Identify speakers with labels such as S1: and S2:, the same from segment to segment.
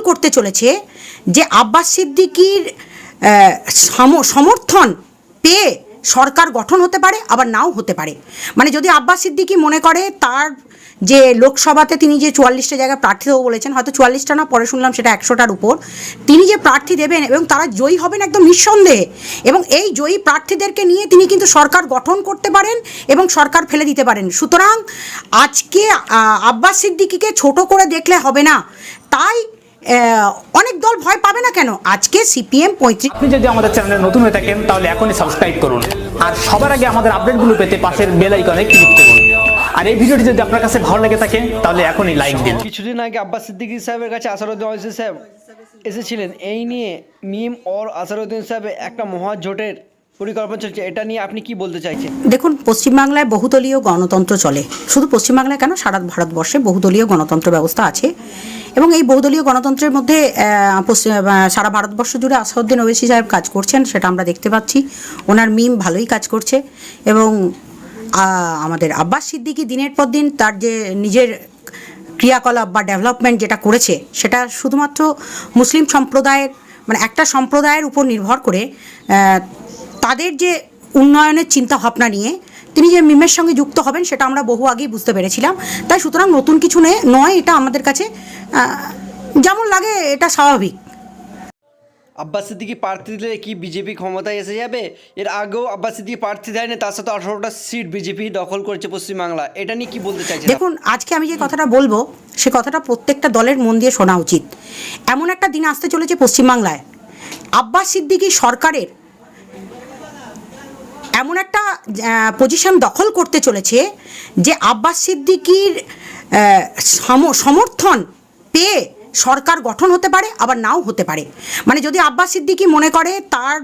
S1: করতে চলেছে যে আব্বাস সিদ্দিকীর সমর্থন পেয়ে সরকার গঠন হতে পারে, আবার নাও হতে পারে। মানে যদি আব্বাস সিদ্দিকী মনে করে তার যে লোকসভাতে তিনি যে 44টা জায়গায় প্রার্থী দেবো বলেছেন, হয়তো 44টা না, পরে শুনলাম সেটা 100টার উপর, তিনি যে প্রার্থী দেবেন এবং তারা জয়ী হবেন একদম নিঃসন্দেহে, এবং এই জয়ী প্রার্থীদেরকে নিয়ে তিনি কিন্তু সরকার গঠন করতে পারেন এবং সরকার ফেলে দিতে পারেন। সুতরাং আজকে আব্বাস সিদ্দিকীকে ছোট করে দেখলে হবে না, তাই অনেক দল ভয় পাবে না কেন। আজকে সিপিএম 35।
S2: আপনি যদি আমাদের চ্যানেলে নতুন হয়ে থাকেন তাহলে এখনই সাবস্ক্রাইব করুন, আর সবার আগে আমাদের আপডেটগুলো পেতে পাশের বেল আইকনে ক্লিক করুন। আর এই ভিডিওটি যদি আপনার কাছে ভালো লেগে থাকে তাহলে এখনই লাইক দিন।
S3: কিছুদিন আগে আব্বাস সিদ্দিকী সাহেবের কাছে আসারউদ্দিন ওয়াইসি সাহেব এসেছিলেন, এই নিয়ে মিম और আসারউদ্দিন সাহেব একটা মহাজোটের পরিকল্পনা চলছে, এটা নিয়ে আপনি কি বলতে চাইছেন?
S1: দেখুন, পশ্চিমবাংলায় বহুদলীয় গণতন্ত্র চলে, শুধু পশ্চিমবাংলায় কেন, সারা ভারতবর্ষে বহুদলীয় গণতন্ত্র ব্যবস্থা আছে, এবং এই বহুদলীয় গণতন্ত্রের মধ্যে সারা ভারতবর্ষ জুড়ে আসাদউদ্দিন ওওয়াইসি সাহেব কাজ করছেন, সেটা আমরা দেখতে পাচ্ছি। ওনার মিম ভালোই কাজ করছে, এবং আমাদের আব্বাস সিদ্দিকী দিনের পর দিন তার যে নিজের ক্রিয়াকলাপ বা ডেভেলপমেন্ট যেটা করেছে, সেটা শুধুমাত্র মুসলিম সম্প্রদায়ের, মানে একটা সম্প্রদায়ের উপর নির্ভর করে তাদের যে উন্নয়নের চিন্তা ভাবনা নিয়ে তিনি যে মিমের সঙ্গে যুক্ত হবেন সেটা আমরা বহু আগেই বুঝতে পেরেছিলাম। তাই সুতরাং নতুন কিছু নয়, এটা আমাদের কাছে যেমন লাগে এটা স্বাভাবিক।
S3: আব্বাস সিদ্দিকী প্রার্থী দিলে কি বিজেপি ক্ষমতায় এসে যাবে? এর আগেও আব্বাস সিদ্দিকী প্রার্থী দেয়নি, তার সাথে 18টা সিট বিজেপি দখল করেছে পশ্চিমবাংলা, এটা নিয়ে কি বলতে চাইছেন?
S1: দেখুন, আজকে আমি যে কথাটা বলবো সে কথাটা প্রত্যেকটা দলের মন দিয়ে শোনা উচিত। এমন একটা দিন আসতে চলেছে পশ্চিমবাংলায়, আব্বাস সিদ্দিকী সরকারের এমন একটা পজিশন দখল করতে চলেছে যে আব্বাস সিদ্দিকীর সমর্থন পেয়ে সরকার গঠন হতে পারে, আবার নাও হতে পারে। মানে যদি আব্বাস সিদ্দিকী মনে করে তার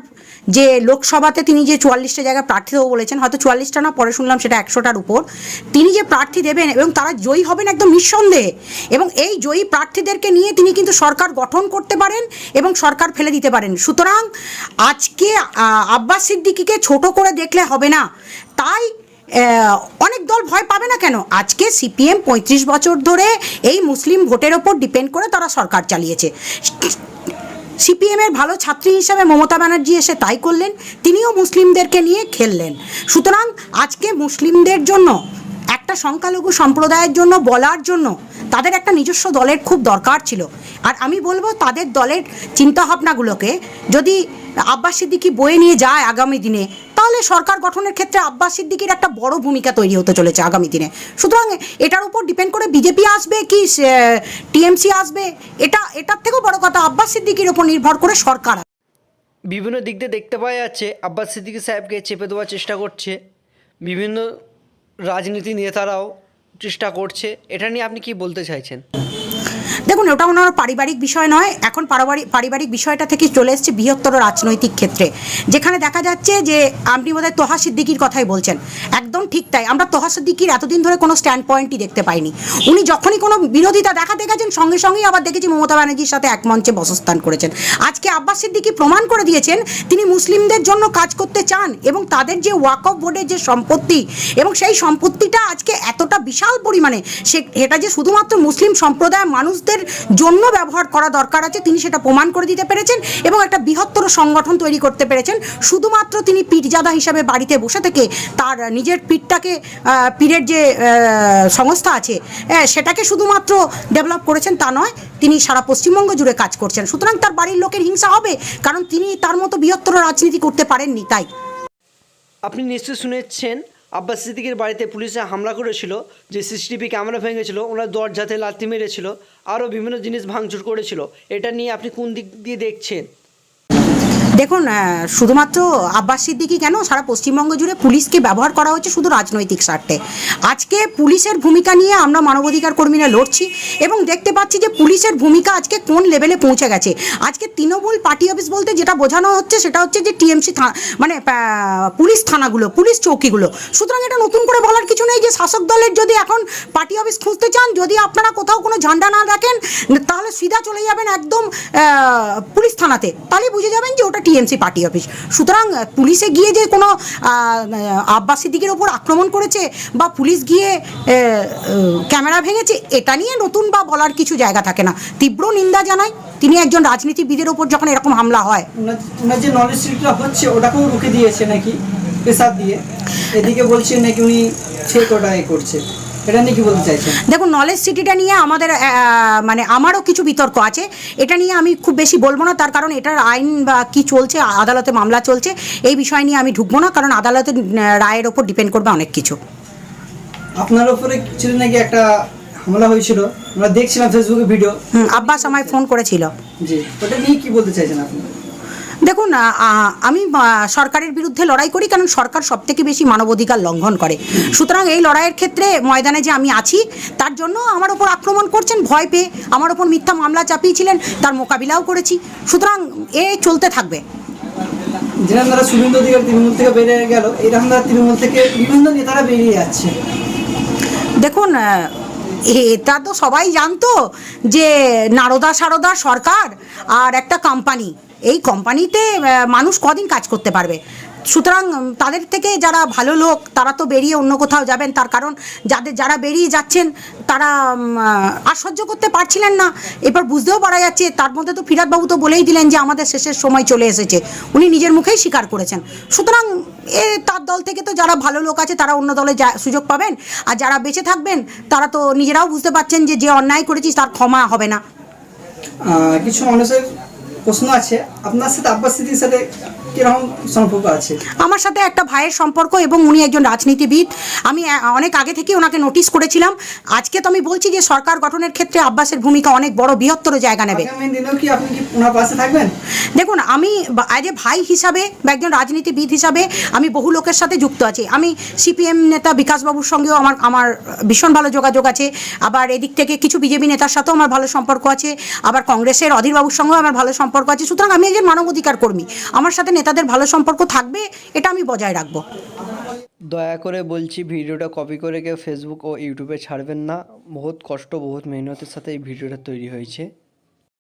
S1: যে লোকসভাতে তিনি যে 44টা জায়গায় প্রার্থী দেবো বলেছেন, হয়তো 44টা না, পরে শুনলাম সেটা 100টার উপর, তিনি যে প্রার্থী দেবেন এবং তারা জয়ী হবেন একদম নিঃসন্দেহে, এবং এই জয়ী প্রার্থীদেরকে নিয়ে তিনি কিন্তু সরকার গঠন করতে পারেন এবং সরকার ফেলে দিতে পারেন। সুতরাং আজকে আব্বাস সিদ্দিকীকে ছোট করে দেখলে হবে না, তাই অনেক দল ভয় পাবে না কেন। আজকে সিপিএম 35 বছর ধরে এই মুসলিম ভোটের ওপর ডিপেন্ড করে তারা সরকার চালিয়েছে। সিপিএমের ভালো ছাত্রী হিসাবে মমতা ব্যানার্জি এসে তাই করলেন, তিনিও মুসলিমদেরকে নিয়ে খেললেন। সুতরাং আজকে মুসলিমদের জন্য, একটা সংখ্যালঘু সম্প্রদায়ের জন্য বলার জন্য তাদের একটা নিজস্ব দলের খুব দরকার ছিল। আর আমি বলবো তাদের দলের চিন্তাভাবনাগুলোকে যদি আব্বাস সিদ্দিকী বয়ে নিয়ে যায় আগামী দিনে, তাহলে সরকার গঠনের ক্ষেত্রে আব্বাস সিদ্দিকীর একটা বড় ভূমিকা তৈরি হতে চলেছে আগামী দিনে। সুতরাং এটার উপর ডিপেন্ড করে বিজেপি আসবে কি টিএমসি আসবে, এটার থেকেও বড় কথা আব্বাস সিদ্দিকীর উপর নির্ভর করে সরকার।
S3: বিভিন্ন দিক দিয়ে দেখতে পাওয়া যাচ্ছে আব্বাস সিদ্দিকী সাহেবকে চেপে দেওয়ার চেষ্টা করছে, বিভিন্ন রাজনীতি নেতারাও চেষ্টা করছে, এটা নিয়ে আপনি কি বলতে চাইছেন?
S1: দেখুন, ওটা ওনার পারিবারিক বিষয় নয়, এখন পারিবারিক বিষয়টা থেকে চলে এসছে বৃহত্তর রাজনৈতিক ক্ষেত্রে, যেখানে দেখা যাচ্ছে যে আপনি বোধহয় তোহা সিদ্দিকীর কথাই বলছেন, একদম ঠিক তাই। আমরা তোহা সিদ্দিকীর এতদিন ধরে কোনো স্ট্যান্ড পয়েন্টই দেখতে পাইনি। উনি যখনই কোনো বিরোধিতা দেখাতে গেছেন সঙ্গে সঙ্গেই আবার দেখেছি মমতা ব্যানার্জির সাথে এক মঞ্চে বসস্থান করেছেন। আজকে আব্বাস সিদ্দিকী প্রমাণ করে দিয়েছেন তিনি মুসলিমদের জন্য কাজ করতে চান, এবং তাদের যে ওয়াকফ বোর্ডের যে সম্পত্তি, এবং সেই সম্পত্তিটা আজকে এতটা বিশাল পরিমাণে সেটা যে শুধুমাত্র মুসলিম সম্প্রদায়ের মানুষদের জন্য ব্যবহার করা দরকার আছে, তিনি সেটা প্রমাণ করে দিতে পেরেছেন, এবং একটা বৃহত্তর সংগঠন তৈরি করতে পেরেছেন। শুধুমাত্র তিনি পীরজাদা হিসাবে বাড়িতে বসে থেকে তার নিজের পীরের যে সংস্থা আছে সেটাকে শুধুমাত্র ডেভেলপ করেছেন তা নয়, তিনি সারা পশ্চিমবঙ্গ জুড়ে কাজ করছেন। সুতরাং তার বাড়ির লোকের হিংসা হবে, কারণ তিনি তার মতো বৃহত্তর রাজনীতি করতে পারেননি। তাই
S3: আপনি নিশ্চয়ই শুনেছেন আব্বাস সিদ্দিকীর বাড়িতে পুলিশে হামলা করেছিল, যে সিসিটিভি ক্যামেরা ভেঙেছিল, ওনার দরজাতে লাথি মেরেছিল, আরও বিভিন্ন জিনিস ভাঙচুর করেছিল, এটা নিয়ে আপনি কোন দিক দিয়ে দেখছেন?
S1: দেখুন, শুধুমাত্র আব্বাস সিদ্দিকী কেন, সারা পশ্চিমবঙ্গ জুড়ে পুলিশকে ব্যবহার করা হচ্ছে শুধু রাজনৈতিক স্বার্থে। আজকে পুলিশের ভূমিকা নিয়ে আমরা মানবাধিকার কর্মীরা লড়ছি, এবং দেখতে পাচ্ছি যে পুলিশের ভূমিকা আজকে কোন লেভেলে পৌঁছে গেছে। আজকে তৃণমূল পার্টি অফিস বলতে যেটা বোঝানো হচ্ছে সেটা হচ্ছে যে টিএমসি মানে পুলিশ থানাগুলো, পুলিশ চৌকিগুলো। সুতরাং এটা নতুন করে বলার কিছু নেই যে শাসক দলের যদি এখন পার্টি অফিস খুঁজতে চান, যদি আপনারা কোথাও কোনো ঝান্ডা না দেখেন, তাহলে সিধা চলে যাবেন একদম পুলিশ থানাতে, তাহলে বুঝে যাবেন যে ওটা টিএমসি পার্টি অফিস। সুতরাং পুলিশে গিয়ে যে কোনো আব্বাস সিদ্দিকীর ওপর আক্রমণ করেছে বা পুলিশ গিয়ে ক্যামেরা ভেঙেছে, এটা নিয়ে নতুন বা বলার কিছু জায়গা থাকে না। তীব্র নিন্দা জানাই। তিনি একজন রাজনীতিবিদের ওপর যখন এরকম হামলা হয়।
S4: ওনার যে নলেজ সিটিটা হচ্ছে ওটাকেও রুখে দিয়েছে নাকি পেশাব দিয়ে, এদিকে বলছেন নাকি উনি ফেক ওটা করছে, এটা নিয়ে কি বলতে চাইছেন?
S1: দেখুন, নলেজ সিটিটা নিয়ে আমাদের মানে আমারও কিছু বিতর্ক আছে, এটা নিয়ে আমি খুব বেশি বলবো না, তার কারণ এটার আইন বা কি চলছে, আদালতে মামলা চলছে, এই বিষয় নিয়ে আমি ঢুকবো না, কারণ আদালতের রায়ের ওপর ডিপেন্ড করবে অনেক কিছু।
S4: আপনার উপরে কিছু নাকি একটা হামলা হয়েছিল, আমরা দেখছিলাম ফেসবুকে ভিডিও।
S1: আব্বাস আমায় ফোন করেছিল।
S4: জি, ওটা নিয়ে কি বলতে চাইছেন আপনি?
S1: দেখুন, আমি সরকারের বিরুদ্ধে লড়াই করি, কারণ সরকার সবথেকে বেশি মানবাধিকার লঙ্ঘন করে। সুতরাং এই লড়াইয়ের ক্ষেত্রে ময়দানে যে আমি আছি, তার জন্য আমার ওপর আক্রমণ করছেন ভয় পেয়ে, আমার ওপর মিথ্যা মামলা চাপিয়েছিলেন, তার মোকাবিলাও করেছি। সুতরাং এ চলতে থাকবে।
S4: যেরকম তারা শুভেন্দু অধিকারী তৃণমূল থেকে বেরিয়ে গেল, এরকম তারা তৃণমূল থেকে বিভিন্ন নেতারা বেরিয়ে যাচ্ছে।
S1: দেখুন, এটা তো সবাই জানতো যে নারদা সারদা সরকার আর একটা কোম্পানি, এই কোম্পানিতে মানুষ কদিন কাজ করতে পারবে। সুতরাং তাদের থেকে যারা ভালো লোক তারা তো বেরিয়ে অন্য কোথাও যাবেন, তার কারণ যারা বেরিয়ে যাচ্ছেন তারা আর সহ্য করতে পারছিলেন না। এবার বুঝতেও পারা যাচ্ছে, তার মধ্যে তো ফিরাদবাবু তো বলেই দিলেন যে আমাদের শেষের সময় চলে এসেছে, উনি নিজের মুখেই স্বীকার করেছেন। সুতরাং তার দল থেকে তো যারা ভালো লোক আছে তারা অন্য দলে সুযোগ পাবেন, আর যারা বেঁচে থাকবেন তারা তো নিজেরাও বুঝতে পারছেন যে অন্যায় করেছি তার ক্ষমা হবে না।
S4: কিছু মানুষের প্রশ্ন আছে, আপনার সাথে আব্বাস সিদ্দিকীর সাথে কিরকম সম্পর্ক আছে?
S1: আমার সাথে একটা ভাইয়ের সম্পর্ক, এবং উনি একজন রাজনীতিবিদ। আমি অনেক আগে থেকে ওনাকে নোটিশ করেছিলাম। আজকে তো আমি বলছি যে সরকার গঠনের ক্ষেত্রে আব্বাসের ভূমিকা অনেক বড়, বৃহত্তর জায়গা নেবে।
S4: আগামী দিনেও কি আপনি কি ওনার পাশে থাকবেন?
S1: দেখুন, আমি অ্যাজ এ ভাই হিসাবে বা একজন রাজনীতিবিদ হিসাবে আমি বহু লোকের সাথে যুক্ত আছি। আমি সিপিএম নেতা বিকাশবাবুর সঙ্গেও আমার ভীষণ ভালো যোগাযোগ আছে। আবার এদিক থেকে কিছু বিজেপি নেতার সাথেও আমার ভালো সম্পর্ক আছে। আবার কংগ্রেসের অধীরবাবুর সঙ্গেও আমার ভালো সম্পর্ক আছে। সুতরাং আমি একজন মানবাধিকার কর্মী, আমার সাথে নেতাদের ভালো সম্পর্ক থাকবে, এটা আমি বজায় রাখবো।
S3: দয়া করে বলছি, ভিডিওটা কপি করে কেউ ফেসবুক ও ইউটিউবে ছাড়বেন না। বহুত কষ্ট, বহুত মেহনতের সাথে এই ভিডিওটা তৈরি হয়েছে।